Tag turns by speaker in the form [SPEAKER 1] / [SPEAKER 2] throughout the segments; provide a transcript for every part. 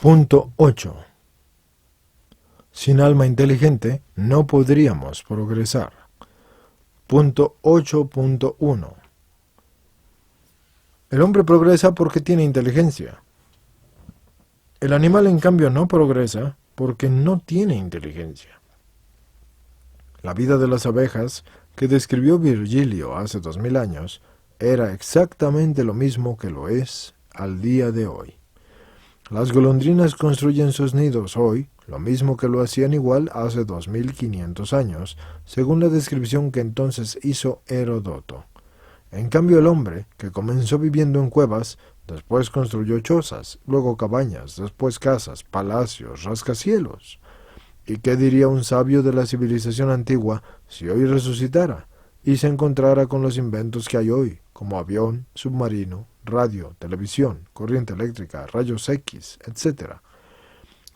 [SPEAKER 1] Punto 8. Sin alma inteligente no podríamos progresar. Punto 8.1. El hombre progresa porque tiene inteligencia. El animal, en cambio, no progresa porque no tiene inteligencia. La vida de las abejas, que describió Virgilio hace 2000 años, era exactamente lo mismo que lo es al día de hoy. Las golondrinas construyen sus nidos hoy, lo mismo que lo hacían igual hace 2500 años, según la descripción que entonces hizo Heródoto. En cambio, el hombre, que comenzó viviendo en cuevas, después construyó chozas, luego cabañas, después casas, palacios, rascacielos. ¿Y qué diría un sabio de la civilización antigua si hoy resucitara y se encontrara con los inventos que hay hoy, como avión, submarino, radio, televisión, corriente eléctrica, rayos X, etc.?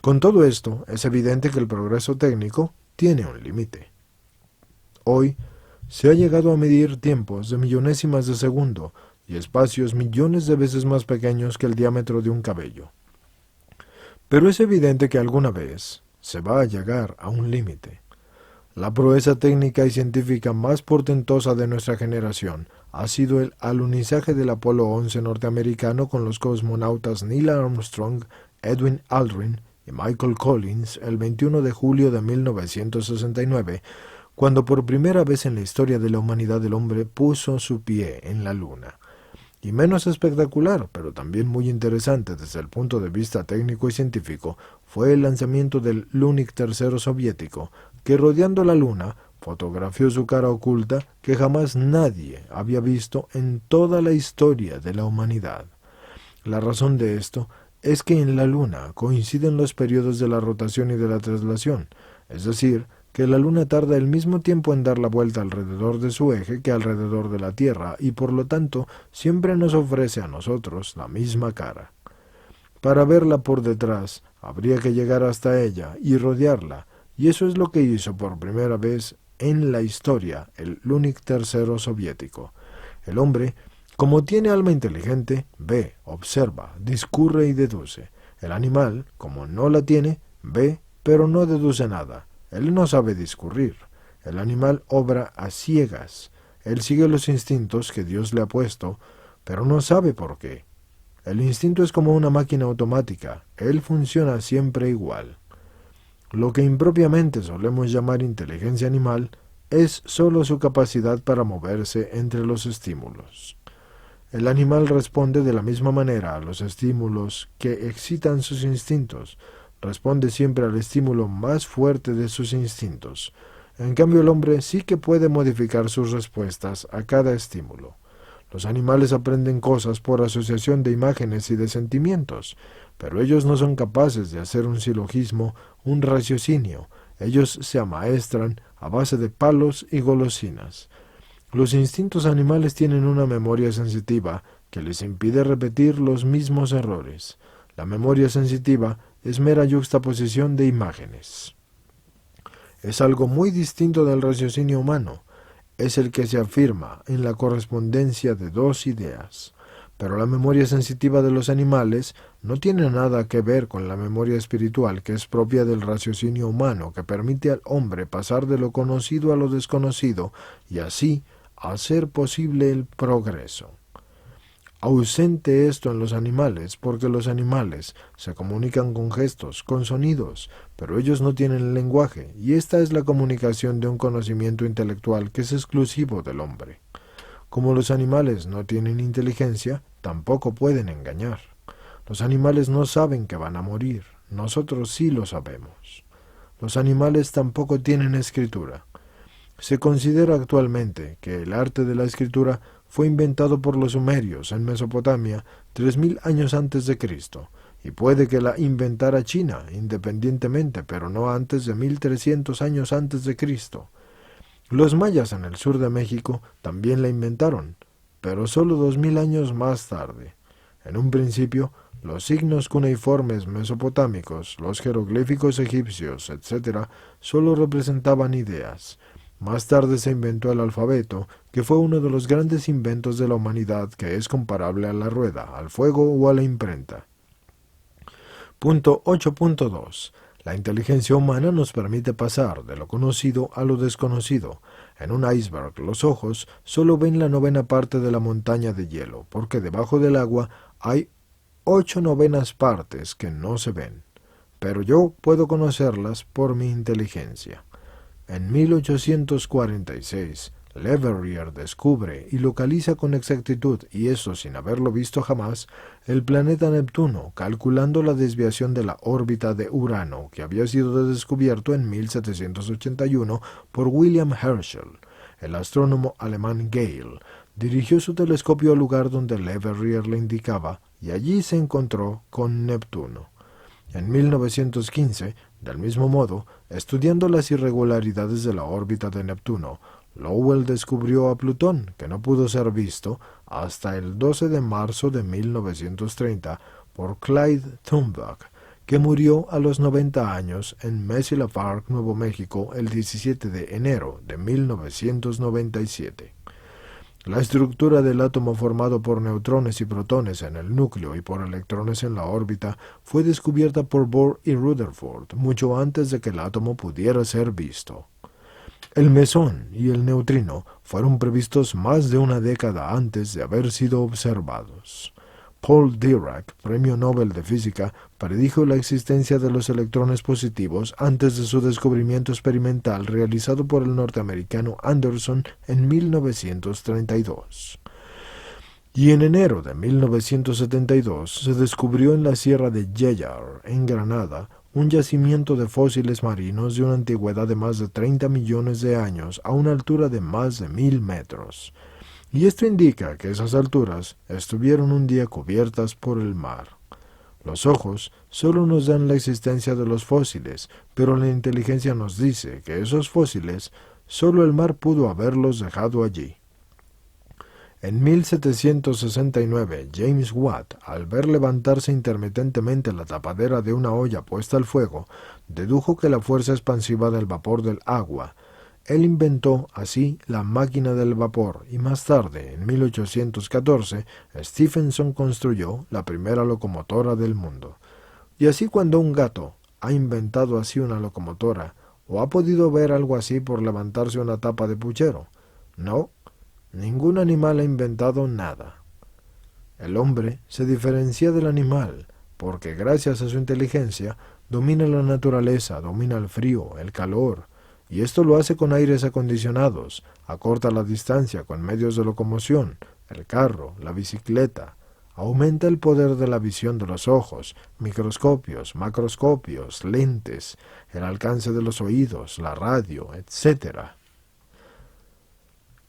[SPEAKER 1] Con todo esto, es evidente que el progreso técnico tiene un límite. Hoy se ha llegado a medir tiempos de millonésimas de segundo y espacios millones de veces más pequeños que el diámetro de un cabello. Pero es evidente que alguna vez se va a llegar a un límite. La proeza técnica y científica más portentosa de nuestra generación ha sido el alunizaje del Apolo 11 norteamericano con los cosmonautas Neil Armstrong, Edwin Aldrin y Michael Collins el 21 de julio de 1969, cuando por primera vez en la historia de la humanidad el hombre puso su pie en la Luna. Y menos espectacular, pero también muy interesante desde el punto de vista técnico y científico, fue el lanzamiento del Lunik III soviético, que rodeando la Luna fotografió su cara oculta que jamás nadie había visto en toda la historia de la humanidad. La razón de esto es que en la Luna coinciden los periodos de la rotación y de la traslación, es decir, que la Luna tarda el mismo tiempo en dar la vuelta alrededor de su eje que alrededor de la Tierra y por lo tanto siempre nos ofrece a nosotros la misma cara. Para verla por detrás habría que llegar hasta ella y rodearla, y eso es lo que hizo por primera vez en la historia el Lunik III soviético. El hombre, como tiene alma inteligente, ve, observa, discurre y deduce. El animal, como no la tiene, ve, pero no deduce nada. Él no sabe discurrir. El animal obra a ciegas. Él sigue los instintos que Dios le ha puesto, pero no sabe por qué. El instinto es como una máquina automática. Él funciona siempre igual. Lo que impropiamente solemos llamar inteligencia animal es sólo su capacidad para moverse entre los estímulos. El animal responde de la misma manera a los estímulos que excitan sus instintos. Responde siempre al estímulo más fuerte de sus instintos. En cambio, el hombre sí que puede modificar sus respuestas a cada estímulo. Los animales aprenden cosas por asociación de imágenes y de sentimientos, pero ellos no son capaces de hacer un silogismo, un raciocinio. Ellos se amaestran a base de palos y golosinas. Los instintos animales tienen una memoria sensitiva que les impide repetir los mismos errores. La memoria sensitiva es mera yuxtaposición de imágenes. Es algo muy distinto del raciocinio humano. Es el que se afirma en la correspondencia de dos ideas. Pero la memoria sensitiva de los animales no tiene nada que ver con la memoria espiritual que es propia del raciocinio humano, que permite al hombre pasar de lo conocido a lo desconocido y así hacer posible el progreso. Ausente esto en los animales, porque los animales se comunican con gestos, con sonidos, pero ellos no tienen lenguaje, y esta es la comunicación de un conocimiento intelectual que es exclusivo del hombre. Como los animales no tienen inteligencia, tampoco pueden engañar. Los animales no saben que van a morir, nosotros sí lo sabemos. Los animales tampoco tienen escritura. Se considera actualmente que el arte de la escritura fue inventado por los sumerios en Mesopotamia 3000 años antes de Cristo, y puede que la inventara China independientemente, pero no antes de 1300 años antes de Cristo. Los mayas en el sur de México también la inventaron, pero solo 2000 años más tarde. En un principio, los signos cuneiformes mesopotámicos, los jeroglíficos egipcios, etc., solo representaban ideas. Más tarde se inventó el alfabeto, que fue uno de los grandes inventos de la humanidad que es comparable a la rueda, al fuego o a la imprenta. Punto 8.2. La inteligencia humana nos permite pasar de lo conocido a lo desconocido. En un iceberg, los ojos solo ven la novena parte de la montaña de hielo, porque debajo del agua hay 8/9 partes que no se ven. Pero yo puedo conocerlas por mi inteligencia. En 1846, Leverrier descubre y localiza con exactitud, y eso sin haberlo visto jamás, el planeta Neptuno, calculando la desviación de la órbita de Urano, que había sido descubierto en 1781 por William Herschel. El astrónomo alemán Gale dirigió su telescopio al lugar donde Leverrier le indicaba, y allí se encontró con Neptuno. En 1915, del mismo modo, estudiando las irregularidades de la órbita de Neptuno, Lowell descubrió a Plutón, que no pudo ser visto hasta el 12 de marzo de 1930 por Clyde Tombaugh, que murió a los 90 años en Mesilla Park, Nuevo México, el 17 de enero de 1997. La estructura del átomo formado por neutrones y protones en el núcleo y por electrones en la órbita fue descubierta por Bohr y Rutherford mucho antes de que el átomo pudiera ser visto. El mesón y el neutrino fueron previstos más de una década antes de haber sido observados. Paul Dirac, Premio Nobel de Física, predijo la existencia de los electrones positivos antes de su descubrimiento experimental realizado por el norteamericano Anderson en 1932. Y en enero de 1972 se descubrió en la Sierra de Yellar, en Granada, un yacimiento de fósiles marinos de una antigüedad de más de 30 millones de años a una altura de más de 1000 metros. Y esto indica que esas alturas estuvieron un día cubiertas por el mar. Los ojos solo nos dan la existencia de los fósiles, pero la inteligencia nos dice que esos fósiles solo el mar pudo haberlos dejado allí. En 1769, James Watt, al ver levantarse intermitentemente la tapadera de una olla puesta al fuego, dedujo que la fuerza expansiva del vapor del agua. Él inventó así la máquina del vapor y más tarde, en 1814, Stephenson construyó la primera locomotora del mundo. Y así cuando un gato ha inventado así una locomotora, ¿o ha podido ver algo así por levantarse una tapa de puchero? No, ningún animal ha inventado nada. El hombre se diferencia del animal, porque gracias a su inteligencia domina la naturaleza, domina el frío, el calor, y esto lo hace con aires acondicionados, acorta la distancia con medios de locomoción, el carro, la bicicleta, aumenta el poder de la visión de los ojos, microscopios, macroscopios, lentes, el alcance de los oídos, la radio, etc.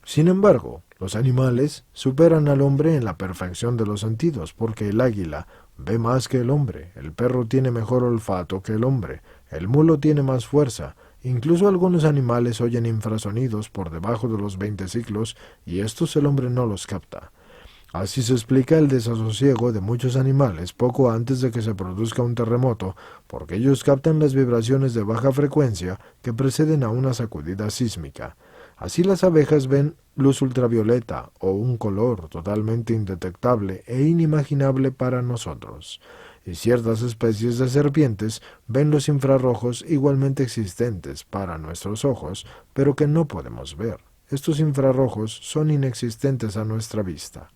[SPEAKER 1] Sin embargo, los animales superan al hombre en la perfección de los sentidos, porque el águila ve más que el hombre, el perro tiene mejor olfato que el hombre, el mulo tiene más fuerza. Incluso algunos animales oyen infrasonidos por debajo de los 20 ciclos y estos el hombre no los capta. Así se explica el desasosiego de muchos animales poco antes de que se produzca un terremoto, porque ellos captan las vibraciones de baja frecuencia que preceden a una sacudida sísmica. Así las abejas ven luz ultravioleta o un color totalmente indetectable e inimaginable para nosotros. Y ciertas especies de serpientes ven los infrarrojos igualmente existentes para nuestros ojos, pero que no podemos ver. Estos infrarrojos son inexistentes a nuestra vista.